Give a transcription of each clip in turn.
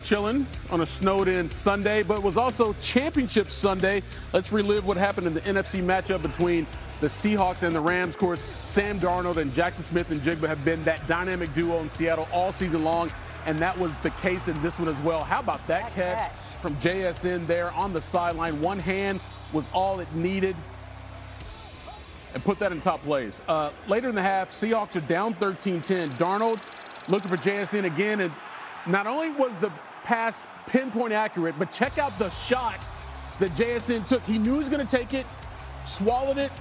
chilling on a snowed-in Sunday, but it was also Championship Sunday. Let's relive what happened in the NFC matchup between the Seahawks and the Rams. Of course, Sam Darnold and Jackson Smith-Njigba have been that dynamic duo in Seattle all season long, and that was the case in this one as well. How about that catch from JSN there on the sideline? One hand was all it needed, and put that in top plays. Later in the half, Seahawks are down 13-10. Darnold looking for JSN again, and not only was the pass pinpoint accurate, but check out the shot that JSN took. He knew he was going to take it, swallowed it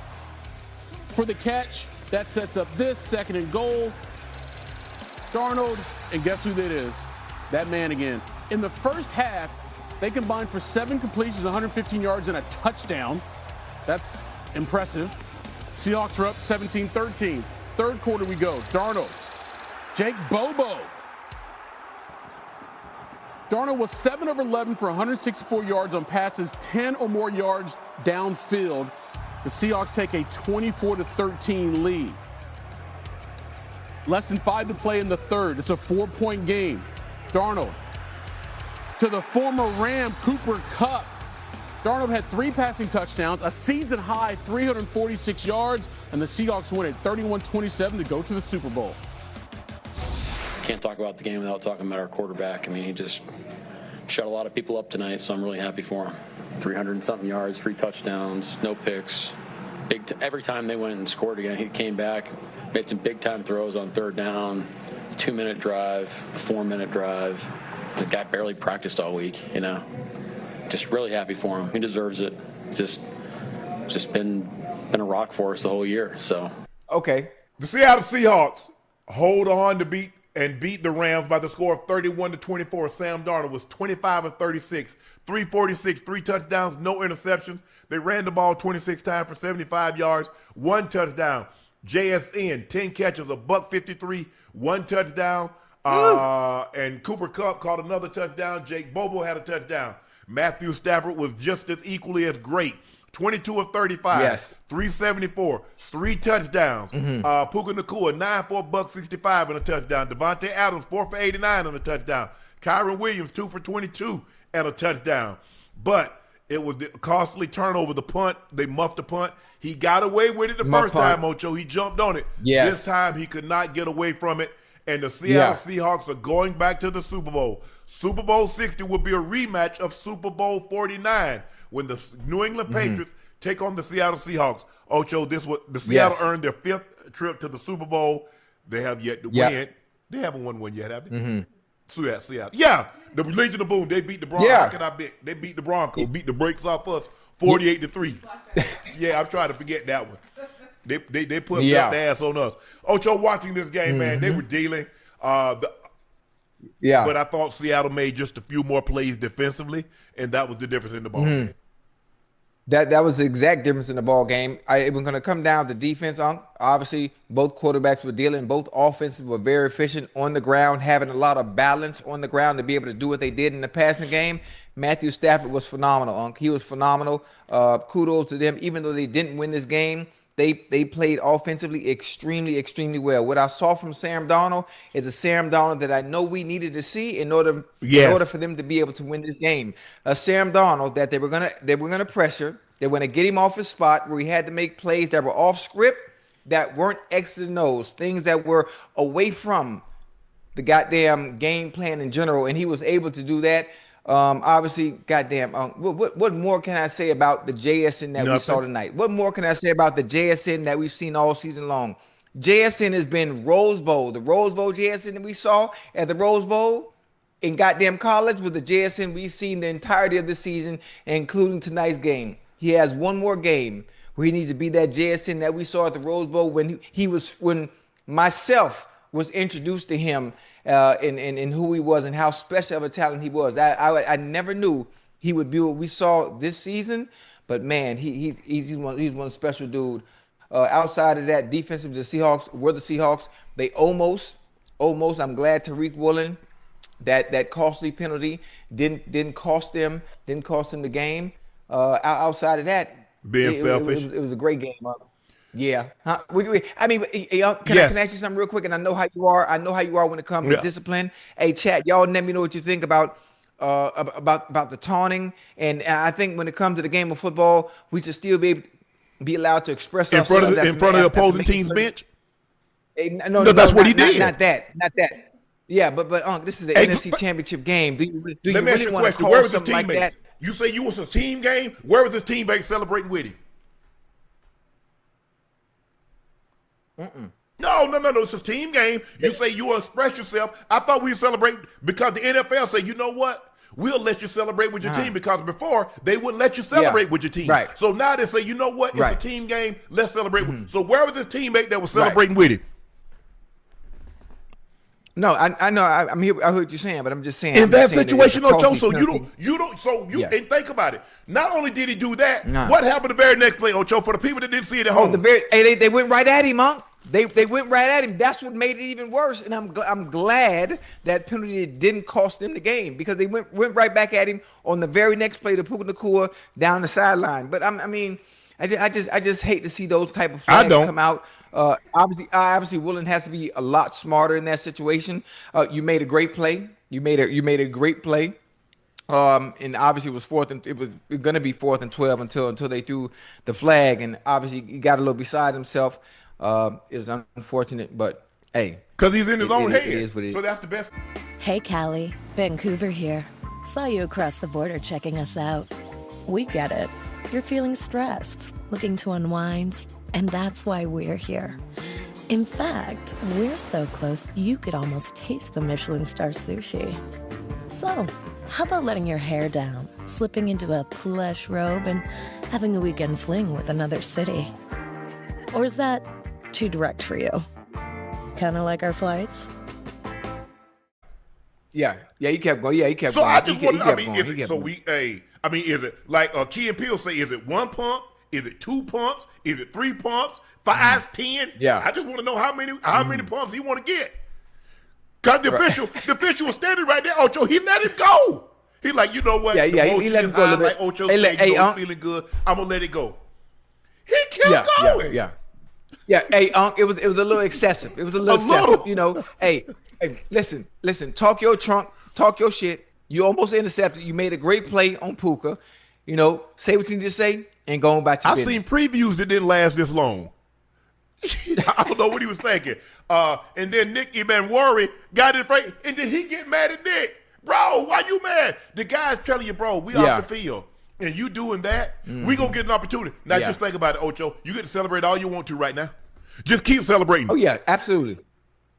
for the catch. That sets up this 2nd and goal. Darnold, and guess who that is? That man again. In the first half, they combined for 7 completions, 115 yards, and a touchdown. That's impressive. Seahawks are up 17-13. Third quarter we go. Darnold. Jake Bobo. Darnold was 7 of 11 for 164 yards on passes, 10 or more yards downfield. The Seahawks take a 24-13 lead. Less than 5 to play in the third. It's a 4-point game. Darnold to the former Ram, Cooper Kupp. Darnold had 3 passing touchdowns, a season-high 346 yards, and the Seahawks win it 31-27 to go to the Super Bowl. Can't talk about the game without talking about our quarterback. I mean, he just shut a lot of people up tonight, so I'm really happy for him. 300 and something yards, 3 touchdowns, no picks. Every time they went and scored again, he came back, made some big-time throws on 3rd down, 2-minute drive, 4-minute drive. The guy barely practiced all week, you know. Just really happy for him. He deserves it. Just been a rock for us the whole year. So okay, the Seattle Seahawks hold on to beat the Rams by the score of 31-24. Sam Darnold was 25 of 36, 346, 3 touchdowns, no interceptions. They ran the ball 26 times for 75 yards, 1 touchdown. JSN 10 catches, $153, 1 touchdown. And Cooper Kupp caught another touchdown. Jake Bobo had a touchdown. Matthew Stafford was just as equally as great. 22 of 35, yes. 374, 3 touchdowns. Puka Nacua, 9 for $165 and a touchdown. Devontae Adams, 4 for 89 and a touchdown. Kyron Williams, 2 for 22 and a touchdown. But it was the costly turnover, the punt. They muffed the punt. He got away with it the first time, Ocho. He jumped on it. Yes. This time he could not get away from it. And the Seattle Seahawks are going back to the Super Bowl. Super Bowl 60 will be a rematch of Super Bowl 49 when the New England Patriots take on the Seattle Seahawks. Ocho, the Seattle earned their 5th trip to the Super Bowl. They have yet to win. They haven't won one yet, have they? Seattle. Yeah, the Legion of Boom. They beat the Broncos. How can I bet? They beat the Broncos. Beat the brakes off us 48-3. Yeah, I'm trying to forget that one. They put the ass on us. Ocho, watching this game, man, they were dealing. But I thought Seattle made just a few more plays defensively, and that was the difference in the ball game. That was the exact difference in the ball game. It was going to come down to defense. Obviously, both quarterbacks were dealing. Both offenses were very efficient on the ground, having a lot of balance on the ground to be able to do what they did in the passing game. Matthew Stafford was phenomenal. He was phenomenal. Kudos to them. Even though they didn't win this game, they played offensively extremely, extremely well. What I saw from Sam Darnold is a Sam Darnold that I know we needed to see in order for them to be able to win this game. A Sam Darnold that they were gonna pressure. They were gonna get him off his spot where he had to make plays that were off script, that weren't X's and O's, things that were away from the goddamn game plan in general, and he was able to do that. Obviously, goddamn. What more can I say about the JSN that we saw tonight? What more can I say about the JSN that we've seen all season long? JSN has been Rose Bowl. The Rose Bowl JSN that we saw at the Rose Bowl in goddamn college with the JSN we've seen the entirety of the season, including tonight's game. He has one more game where he needs to be that JSN that we saw at the Rose Bowl when myself was introduced to him in who he was and how special of a talent he was. I never knew he would be what we saw this season, but man, he's one special dude. Outside of that, defensive, the Seahawks were the Seahawks. They almost. I'm glad Tariq Woolen, that costly penalty didn't cost them the game. Outside of that, being selfish, it was a great game. Yeah. Huh? Can I ask you something real quick? And I know how you are. I know how you are when it comes to discipline. Hey, chat, y'all let me know what you think about about the taunting, and I think when it comes to the game of football, we should still be allowed to express in front ourselves of the opposing team's bench. No, that's what he did. Not that. Yeah, but this is the NFC Championship game. Do you let me really ask you a want to question. call Where was his something like teammates? that? You say you was a team game. Where was his teammates celebrating with him? No. It's a team game. You say you will express yourself. I thought we celebrate because the NFL say, you know what? We'll let you celebrate with your team because before they wouldn't let you celebrate with your team. Right. So now they say, you know what? It's a team game. Let's celebrate. So where was his teammate that was celebrating with him? No, I know. I'm here. I heard what you're saying, but I'm just saying. In that situation, Ocho, and think about it. Not only did he do that, what happened the very next play, Ocho? For the people that didn't see it at home, they went right at him, Monk. They went right at him. That's what made it even worse. And I'm glad that penalty didn't cost them the game because they went right back at him on the very next play to Puka Nacua down the sideline. But I just hate to see those type of flags come out. Obviously, Woolen has to be a lot smarter in that situation. You made a great play. You made a great play. And obviously it was going to be 4th and 12 until they threw the flag. And obviously he got a little beside himself. It was unfortunate, but hey, because he's in his own head. It is what it is. So that's the best. Hey, Callie, Vancouver here. Saw you across the border checking us out. We get it. You're feeling stressed, looking to unwind, and that's why we're here. In fact, we're so close you could almost taste the Michelin star sushi. So, how about letting your hair down, slipping into a plush robe, and having a weekend fling with another city? Or is that too direct for you? Kind of like our flights? Yeah, he kept going. Yeah, he kept so going. I just want to, is it like Key and Peele say, is it 1 pump? Is it 2 pumps? Is it 3 pumps? 5, 10? Yeah. I just want to know how many pumps he want to get. Because the official was standing right there. Ocho, he let him go. He like, you know what? He let him go a little bit. Like Ocho said, I'm feeling good. I'm going to let it go. He kept going. Yeah. Hey, it was a little excessive. It was a little excessive. You know, hey, listen, talk your trunk, talk your shit. You almost intercepted. You made a great play on Puka. You know, say what you need to say and go on about your business. I've seen previews that didn't last this long. I don't know what he was thinking. And then Nick Emanwari got it right, and then he get mad at Nick. Bro, why you mad? The guy's telling you, bro, we off the field. And you doing that, we going to get an opportunity. Now just think about it, Ocho. You get to celebrate all you want to right now. Just keep celebrating. Oh, yeah, absolutely.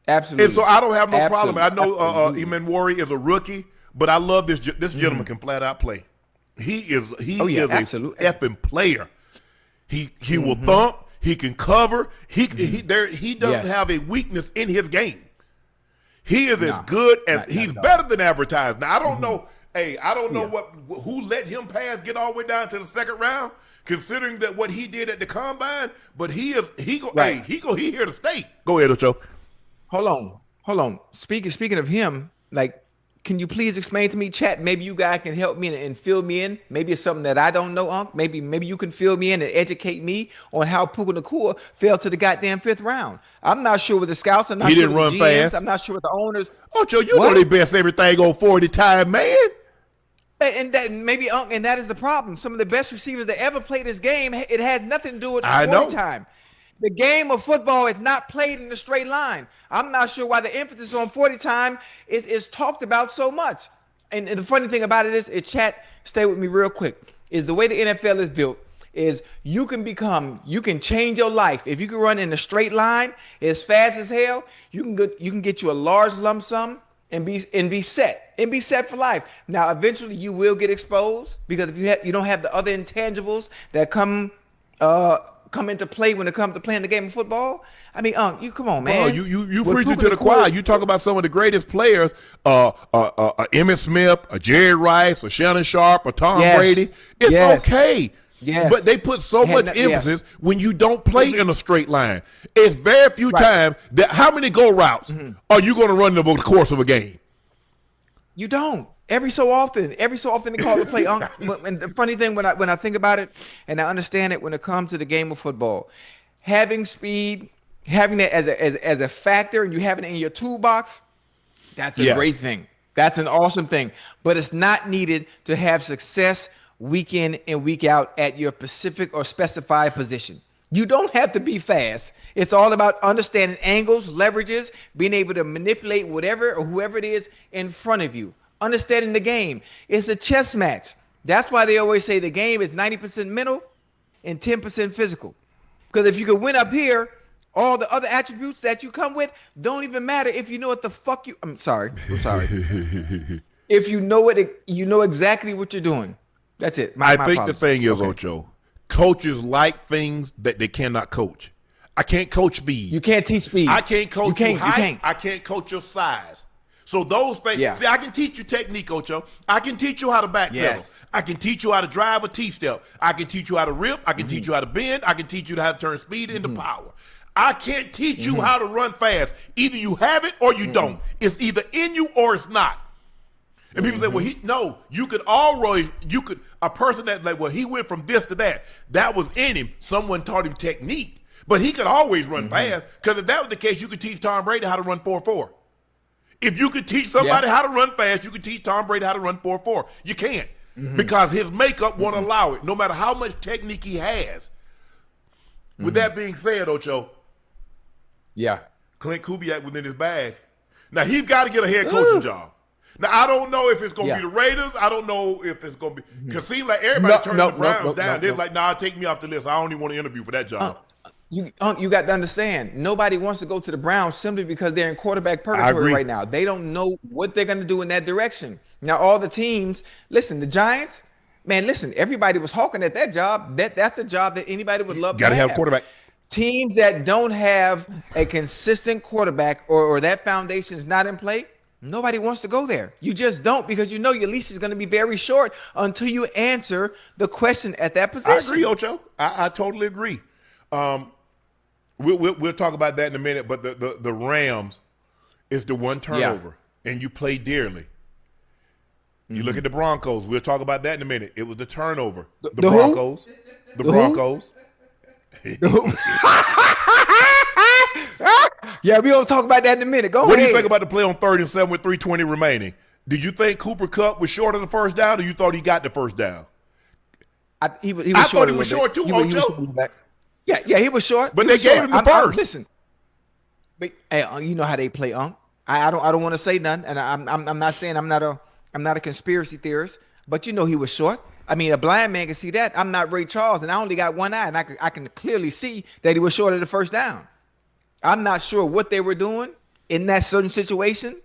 And so I don't have no problem. I know Emanwari is a rookie, but I love this gentleman can flat out play. He is a effing player. He will thump. He can cover. He doesn't have a weakness in his game. He is as good as he's better than advertised. Now I don't know. Hey, I don't know who let him pass get all the way down to the second round, considering that what he did at the combine. But he here to stay. Go ahead, Ocho. Hold on. Speaking of him, like, can you please explain to me, chat? Maybe you guys can help me and fill me in. Maybe it's something that I don't know, Unc. Maybe you can fill me in and educate me on how Puka Nacua fell to the goddamn 5th round. I'm not sure with the scouts. I'm not sure with the GMs. He didn't run fast. I'm not sure with the owners. Ocho, you know they best everything on 40 time, man. And that maybe, Unc, and that is the problem. Some of the best receivers that ever played this game, it has nothing to do with 40 time. The game of football is not played in a straight line. I'm not sure why the emphasis on 40 time is talked about so much. And the funny thing about it is, chat, stay with me real quick, is the way the NFL is built is you can change your life. If you can run in a straight line as fast as hell, you can get you a large lump sum and be set for life. Now, eventually you will get exposed because if you don't have the other intangibles that come into play when it comes to playing the game of football. I mean, you come on, man. Bro, you preaching to the choir. You talk about some of the greatest players, Emmitt Smith, a Jerry Rice, a Shannon Sharp, a Tom Brady. It's okay. Yes. But they put so much emphasis when you don't play in a straight line. It's very few times that how many go routes are you going to run over the course of a game? You don't. Every so often they call the play. And the funny thing when I think about it, and I understand it when it comes to the game of football, having speed, having that as a factor, and you having it in your toolbox, that's a great thing. That's an awesome thing. But it's not needed to have success week in and week out at your specific or specified position. You don't have to be fast. It's all about understanding angles, leverages, being able to manipulate whatever or whoever it is in front of you. Understanding the game. It's a chess match. That's why they always say the game is 90% mental and 10% physical. Because if you can win up here, all the other attributes that you come with don't even matter if you know what the fuck you... I'm sorry. If you know it, you know exactly what you're doing. That's it. I think the thing is, Ocho, coaches like things that they cannot coach. I can't coach speed. You can't teach speed. I can't coach you height. can't. I can't coach your size. So those things, see, I can teach you technique, Ocho. I can teach you how to backpedal. Yes. I can teach you how to drive a T-step. I can teach you how to rip. I can teach you how to bend. I can teach you how to turn speed into power. I can't teach you how to run fast. Either you have it or you don't. It's either in you or it's not. And people say, well, you could always, a person that like, well, he went from this to that. That was in him. Someone taught him technique. But he could always run fast. Because if that was the case, you could teach Tom Brady how to run 4-4. If you could teach somebody how to run fast, you could teach Tom Brady how to run 4-4. You can't. Because his makeup won't allow it, no matter how much technique he has. With that being said, Ocho, Clint Kubiak was in his bag. Now, he's got to get a head coaching job. Now, I don't know if it's going to be the Raiders. I don't know if it's going to be – because it seems like everybody turned the Browns down. They're like, nah, take me off the list. I don't even want to interview for that job. You got to understand, nobody wants to go to the Browns simply because they're in quarterback purgatory right now. They don't know what they're going to do in that direction. Now, all the teams – listen, the Giants – man, listen, everybody was hawking at that job. That's a job that anybody would love to have. Got to have a quarterback. Teams that don't have a consistent quarterback or that foundation is not in play, nobody wants to go there. You just don't, because you know your leash is going to be very short until you answer the question at that position. I agree, Ocho. I totally agree. We'll talk about that in a minute, but the Rams is the one turnover, and you play dearly. You look at the Broncos. We'll talk about that in a minute. It was the turnover. The Broncos. The Broncos. Yeah, we're going to talk about that in a minute. Go ahead. What do you think about the play on 3rd and 7 with 3:20 remaining? Did you think Cooper Kupp was short of the first down, or you thought he got the first down? He was I short thought he was short too, Ocho. Yeah, he was short. But they gave him the first. Listen, but, hey, you know how they play, I don't want to say nothing, and I'm not saying I'm not a conspiracy theorist, but you know he was short. I mean, a blind man can see that. I'm not Ray Charles, and I only got one eye, and I can clearly see that he was short of the first down. I'm not sure what they were doing in that certain situation,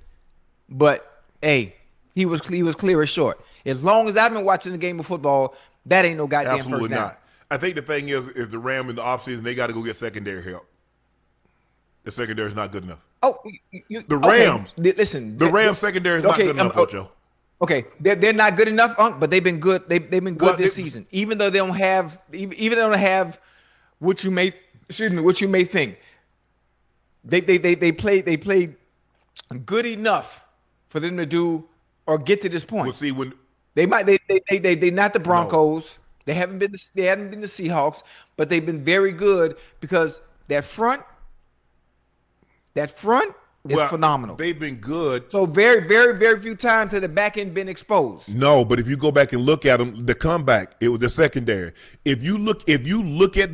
but hey, he was clear as short. As long as I've been watching the game of football, that ain't no goddamn Absolutely first down. not. I think the thing is the Ram in the offseason, they got to go get secondary help. The secondary is not good enough. Oh, the Rams. Okay, listen, the Rams secondary is not good enough, Ocho. Okay, they're not good enough, but they've been good. They've been good this season, even though they don't have what you may think. They played good enough for them to do or get to this point. We'll see when they not the Broncos. No. They haven't been the Seahawks, but they've been very good because that front is phenomenal. They've been good. So very, very, very few times has the back end been exposed. No, but if you go back and look at them, the comeback, it was the secondary. If you look at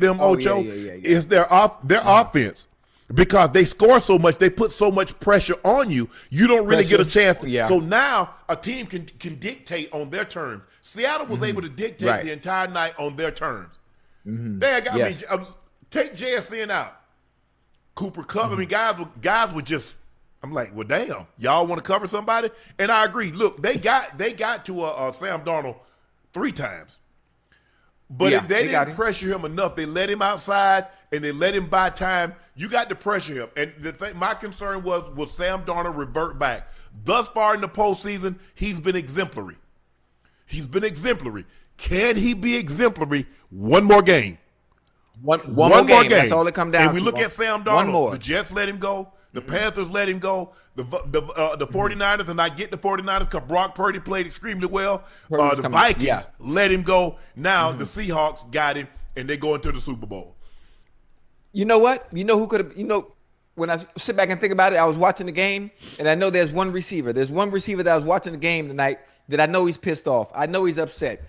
them, Ocho, it's their offense. Because they score so much, they put so much pressure on you, you don't really get a chance. So now a team can dictate on their terms. Seattle was able to dictate the entire night on their terms. Take JSN out. Cooper Kupp. I mean, guys were just. I'm like, well, damn, y'all want to cover somebody? And I agree. Look, they got to Sam Darnold 3 times, but they didn't pressure him enough. They let him outside and they let him buy time. You got to pressure him. And my concern was, will Sam Darnold revert back? Thus far in the postseason, he's been exemplary. Can he be exemplary one more game? One more game. That's all it comes down to. And we look at Sam Darnold. The Jets let him go. The Panthers let him go. The 49ers, and I get the 49ers because Brock Purdy played extremely well. The Vikings let him go. Now the Seahawks got him, and they go into the Super Bowl. You know what? You know who could have? when I sit back and think about it, I was watching the game, and I know there's one receiver. There's one receiver that I was watching the game tonight that I know he's pissed off. I know he's upset.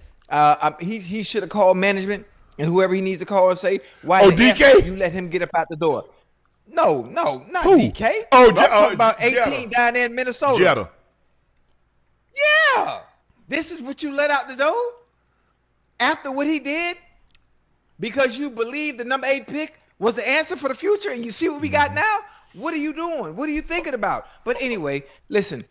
He should have called management and whoever he needs to call and say, why DK? You let him get up out the door? No, not Who? DK. Oh, I'm talking about 18 Jetta. down there in Minnesota. Jetta. Yeah. This is what you let out the door after what he did because you believe the number 8 pick was the answer for the future, and you see what we got now? What are you doing? What are you thinking about? But anyway, listen,